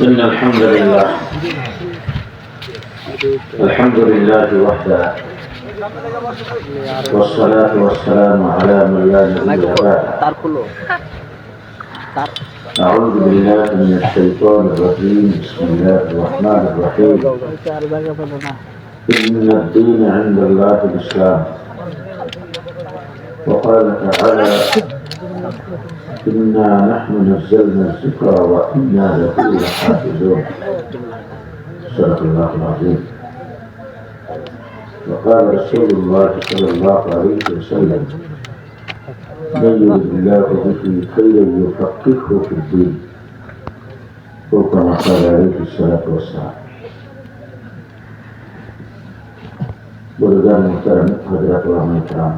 إن الحمد لله وحده، والصلاة والسلام على من لا نبي بعده. أعوذ بالله من الشيطان الرجيم. بسم الله الرحمن الرحيم. إن الدين عند الله الإسلام. وقال تعالى: إنا نحن نزلنا الذكر وإنا له لحافظون. صدق الله العظيم. وقال رسول الله صلى الله عليه وسلم: من يرد الله به خيرا يفقهه في الدين. وكما قال عليه الصلاة والسلام. বুজুর্গান মুহতারাম, হযরত ওলামায়ে কেরাম,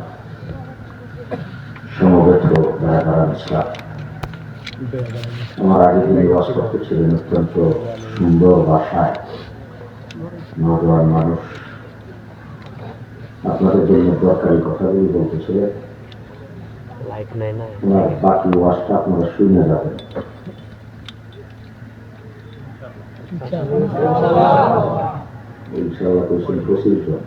সমবেত ভাইয়েরা ইসলাম, আমার আগে তিনি ওয়াজ করতেছিলেন অত্যন্ত সুন্দর ভাষায়, নওজোয়ান মানুষ, আপনাদের জন্য দরকারি কথাগুলি বলতেছিলেন। ওনার বাকি ওয়াজটা আপনারা শুনে যাবেন। ইনশাআল্লাহ কোশ্চেন প্রসিজন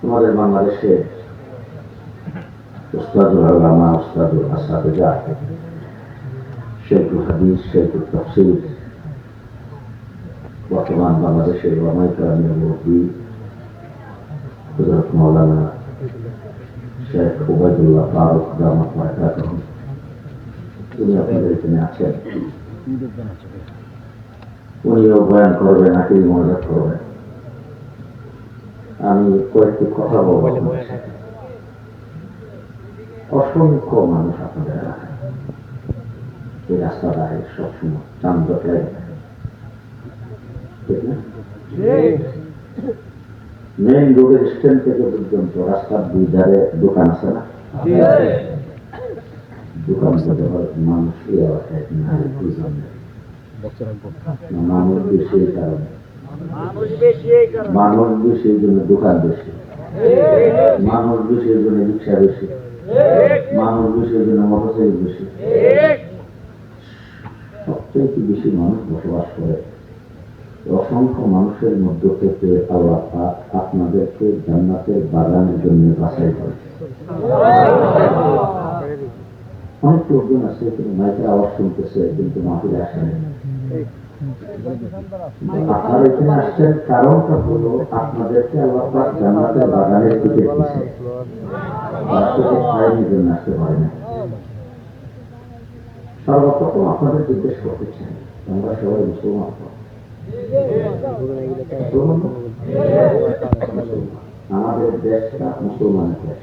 আমাদের বাংলাদেশে উস্তাদুল আল্লামা, উস্তাদুল আসাতিজা, শেখুল হাদিস, শেখুল তাফসীর, বর্তমান বাংলাদেশের ওলামায়ে কেরামের মুরব্বি হযরত মাওলানা শেখ ওবায়দুল্লাহ ফারুক দামাত বারাকাতুহু, তিনি আপনাদের এখানে আছেন। উনিও বয়ান করবেন, আখিরি মোনাজাত করবেন। আমি কয়েকটি কথা বলবো। অসংখ্য মানুষ আপনাদের এলাকায় এই রাস্তাটায় সবসময় যানজট লেগে থাকে, ঠিক না? মেইন রোডের স্ট্যান্ড থেকে পর্যন্ত রাস্তার দুই ধারে দোকান আছে না? দোকান থেকে মানুষ মানুষ বেশি, এই কারণে মানুষ বেশি, এই জন্য দোকান বেশি, মানুষ বেশি, এই জন্য রিক্সা বেশি, মানুষ বেশি, এই জন্য মোটরসাইকেল বেশি। সবচেয়ে বেশি মানুষ বসবাস করে। অসংখ্য মানুষের মধ্য থেকে আল্লাহ পাক আপনাদেরকে জান্নাতের বাগানের জন্য বাছাই করেছে। অনেক লোকজন আছে কিন্তু মাইকের আওয়াজ শুনতেছে, কিন্তু মাহফিলে আসেন। আপনারা এখানে আসছেন, কারণটা হলো আপনাদেরকে আল্লাহ পাক জান্নাতের বাগানের দিকে দিয়েছে। জন্য আসতে পারে না। সর্বপ্রথম আপনাদের জিজ্ঞেস করতে চাই, আমরা সবাই মুসলমান, আমাদের দেশটা মুসলমানের দেশ,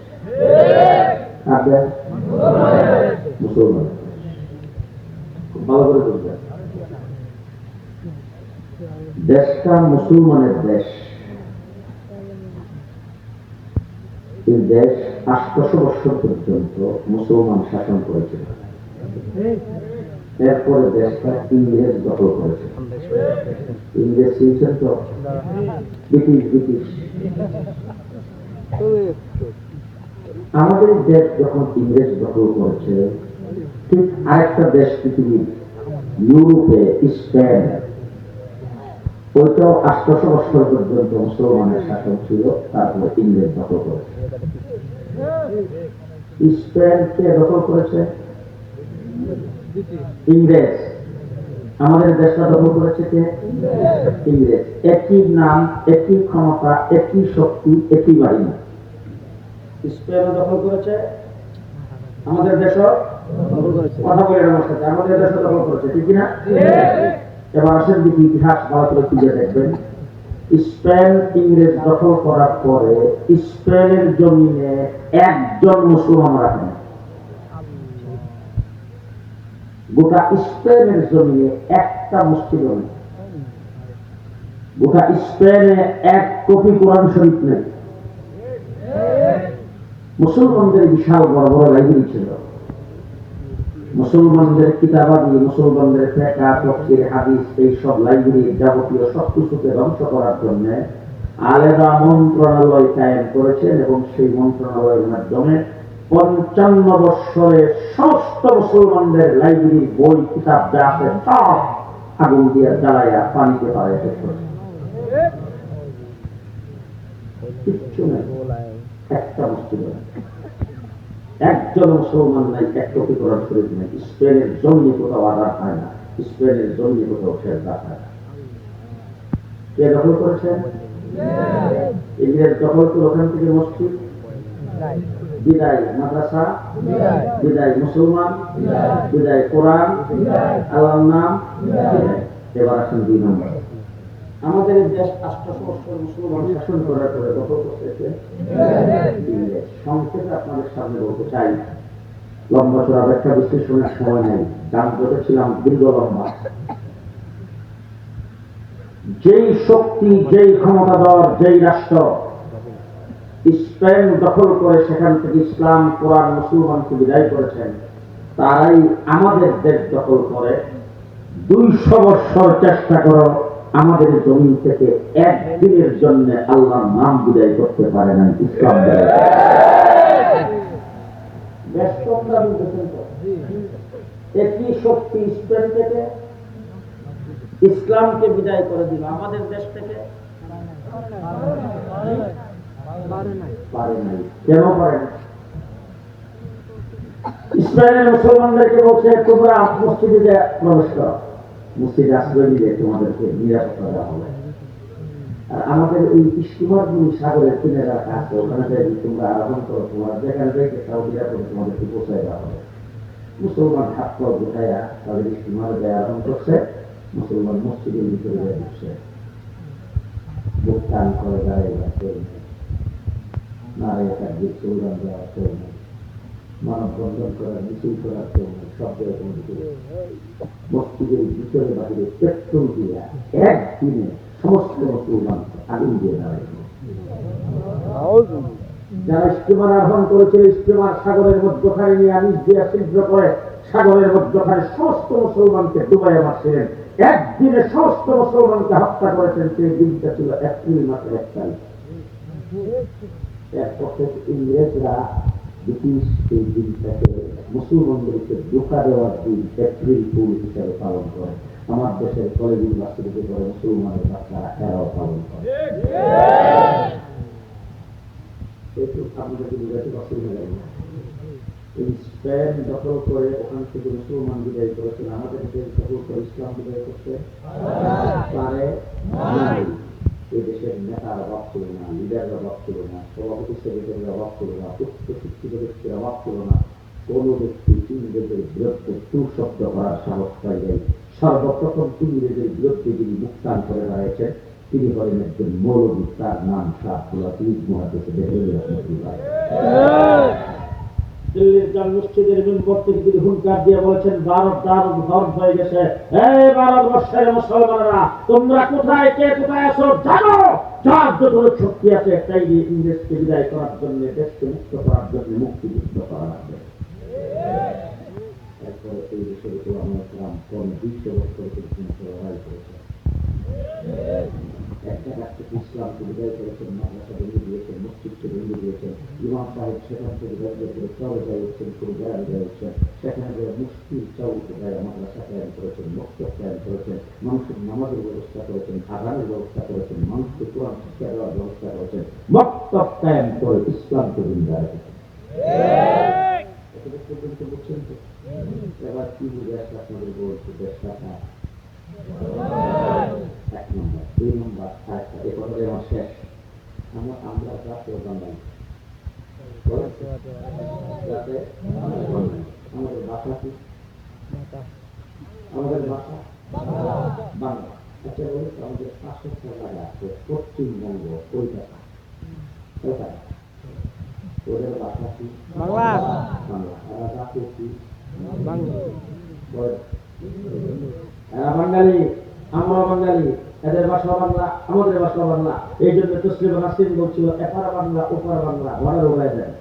মুসলমানের দেশ। খুব ভালো করে বুঝবেন, দেশটা মুসলমানের দেশ। এই দেশ 800 বছর পর্যন্ত মুসলমান শাসন করেছিল। এরপরে দেশটা ইংরেজ দখল করেছে। ইংরেজ ছিলেন তো ব্রিটিশ। আমাদের দেশ যখন ইংরেজ দখল করেছে, ঠিক আরেকটা দেশ পৃথিবীর ইউরোপে, স্পেন, ওইটাও 800 বছর পর্যন্ত মুসলমানের শাসন ছিল। তারপরে ইংরেজ দখল করেছে। স্পেন কে দখল করেছে? ইংরেজ। আমাদের দেশটা দখল করেছে কে? ইংরেজ। একই নাম, একই ক্ষমতা, একই শক্তি, একই বাহিনী। স্পেন দখল করেছে, আমাদের দেশও দখল করেছে। কথা বলে আমার সাথে, আমাদের দেশও দখল করেছে, ঠিক না? এবার আসেন দিকে ইতিহাস ভালো করে খুঁজে দেখবেন। স্পেন ইংরেজ দখল করার পরে স্পেনের জমিনে একজন মুসলমান রাখেন। গোটা স্পেনের জমিনে একটা মসজিদ নেই। গোটা স্পেনে এক কপি কোরআন শরীফ নেই। মুসলমানদের বিশাল বড় বড় লাইব্রেরি ছিল, মুসলমানদের কিতাবাদি, মুসলমানদের ফিকহ, তাফসীর, হাদিস, এই সব লাইব্রেরি যাবতীয় সবকিছুকে ধ্বংস করার জন্য আলাদা মন্ত্রণালয় কায়েম করেছেন এবং সেই মন্ত্রণালয়ের মাধ্যমে 55 বৎসরে সমস্ত মুসলমানদের লাইব্রেরির বই কিতাব যা আছে সব আগুন দিয়ে জ্বালাইয়া পানিতে পাড়ায় শেষ করেছে। কিচ্ছু নেই, একটা মসজিদ নেই, একজন মুসলমান নাই, এক কপি কোরআন শরীফ নেই। স্পেনের জঙ্গি কোথাও আঘাত হয় না, স্পেনের জঙ্গি কোথাও শেষ দাঁত হয় না। কে দখল করেছেন? ইংরেজ দখল করে ওখান থেকে মসজিদ বিদায়, মাদ্রাসা বিদায়, মুসলমান বিদায়, কোরআন, আল্লাহর নাম বিদায়। এবার আসেন 2 নম্বর। আমাদের দেশ 800 বছর মুসলমান শাসন করার পরে দখল করতেছে ইংরেজ। সংক্ষেপে আপনাদের সামনে বলতে চাই, লম্বা চড়া ব্যাখ্যা বিশ্লেষণের সময় নেই, গান করেছিলাম দীর্ঘ লম্বা। যেই শক্তি, যেই ক্ষমতাধর, যেই রাষ্ট্র স্পেন দখল করে সেখান থেকে ইসলাম, কোরআন, মুসলমানকে বিদায় করেছেন, তারাই আমাদের দেশ দখল করে 200 বছর চেষ্টা করো আমাদের জমিন থেকে একদিনের জন্য আল্লাহর নাম বিদায় করতে পারে না ইসলাম। একই শক্তি স্পেন থেকে ইসলামকে বিদায় করে দিল আমাদের দেশ থেকে পারে নাই। কেন পারে না? ইসরায়েলের মুসলমানদেরকে বলছে তোমরা মসজিদে প্রবেশ করো, মসজিদে আশ্রয় দিলে তোমাদেরকে নিরাপত্তা দেওয়া হবে। আর আমাদের এই স্টিমার সাগরের কিনারে আছে, ওখানে তোমরা আরাধন করো, তোমার যেখানে যাইতে তাও নিরাপদে তোমাদেরকে পৌঁছায় দেওয়া হবে। মুসলমান হাত পা গোটাইয়া তাদের স্টিমার গায়ে আরাধন করছে, মুসলমান মসজিদের ভিতরে গায়ে ঢুকছে, বুক টান করে দাঁড়িয়ে কেউ নেই, নারায় তাকবীর স্লোগান দেওয়া কেউ নেই, মানববন্ধন করার, মিছিল করার কেউ নেই, সব এরকম মসজিদের ভিতরে বাহিরে পেট্রোল দিয়া একদিনে সমস্ত মুসলমান আগুন দিয়ে দাঁড়াইল। যারা স্টিমার আহ্বান করেছিল, স্টিমার সাগরের মধ্যখানে নিয়ে আনিস দিয়া ছিদ্র করে সাগরের মধ্যখানে সমস্ত মুসলমানকে ডুবাইয়া মারছিলেন, একদিনে সমস্ত মুসলমানকে হত্যা করেছেন। সেই দিনটা ছিল এপ্রিল মাসের 1 তারিখ। এরপর থেকে ইংরেজরা ব্রিটিশ এই দিনটাকে মুসলমানদেরকে ধোঁকা দেওয়ার দিন এপ্রিল ফুল হিসাবে পালন করে। আমার দেশের কলেজ ইউনিভার্সিটিতে করে মুসলমানের বাচ্চারা এরাও পালন করে। আপনাদেরকে বুঝাতে অসুবিধা লাগে না। এই স্পেন দখল করে ওখান থেকে মুসলমান বিদায় করেছিল, আমাদের দেশ দখল করে ইসলাম বিদায় করতে পারে নাই। এই দেশের নেতার অভাব ছিল না, লিডারের অভাব ছিল না, সভাপতি সেক্রেটারির অভাব ছিল না, উচ্চ শিক্ষিত ব্যক্তির অভাব ছিল না। কোন ব্যক্তি ইংরেজের বিরুদ্ধে শব্দ করার সাহস পাই যায়। সর্বপ্রথম ইংরেজের বিরুদ্ধে যিনি মুক্তান করে দাঁড়িয়েছেন তিনি হলেন একজন মৌলবী, তার নাম শাহ আব্দুল মুহাদ্দিস দেহলভী রাহমাতুল্লাহ। দিল্লির জাল মসজিদের মিম্বর থেকে তিনি হুঙ্কার দিয়ে বলেছেন, ভারত ভারত হয়ে গেছে, এই ভারতবর্ষের মুসলমানরা তোমরা কোথায়, কে কোথায় আছো জানো, যার যত শক্তি আছে তাই দিয়ে ইংরেজকে বিদায় করার জন্য, দেশকে মুক্ত করার জন্য, মুক্তিযুদ্ধ করা লাগবে। এরপরে এই দেশের উপর আমরা ইসলাম 200 বছর লড়াই করেছে। একটা রাষ্ট্র ইসলামকে বিদায় করেছেন, মাদ্রাসা ভেঙে দিয়েছেন, মসজিদকে ভেঙে দিয়েছেন, ইমাম সাহেব সেখান থেকে বেরিয়ে করে চলে যাচ্ছেন, করে বেড়া যাচ্ছেন, সেখানে মুশকিল চাউকে গায়ে মাদ্রাসা কায়েম করেছেন, মক্তব কায়েম করেছেন, মানুষের নামাজের ব্যবস্থা করেছেন, আযানের ব্যবস্থা করেছেন, মানুষকে কোরআন শিক্ষা দেওয়ার ব্যবস্থা করেছেন, মক্তব কায়েম করে ইসলামকে জিন্দা রেখেছেন। পর্যন্ত বুঝছেন তো? এবার কি বুঝে আসছে আপনাদের বলছে দেশটা 1 নম্বর। 2 নম্বর আরেকটা, এ কথাটা আমার শেষ। আমরা জাতীয় বাঙালি, আমাদের ভাষা কি? আমাদের ভাষা বাংলা। আচ্ছা বলি, আমাদের পাশের জায়গা আছে পশ্চিমবঙ্গ, কলকাতা, ওদের ভাষা কি? বাংলা। এরা জাতীয় কি? বাঙালি, আমরা বাঙালি, এদের ভাষা বাংলা, আমাদের ভাষা বাংলা। এই জন্য তসলিম নাসরিন বলছিল, এপারা বাংলা ওপারা বাংলা, ঘরের উড়ায় দেয়।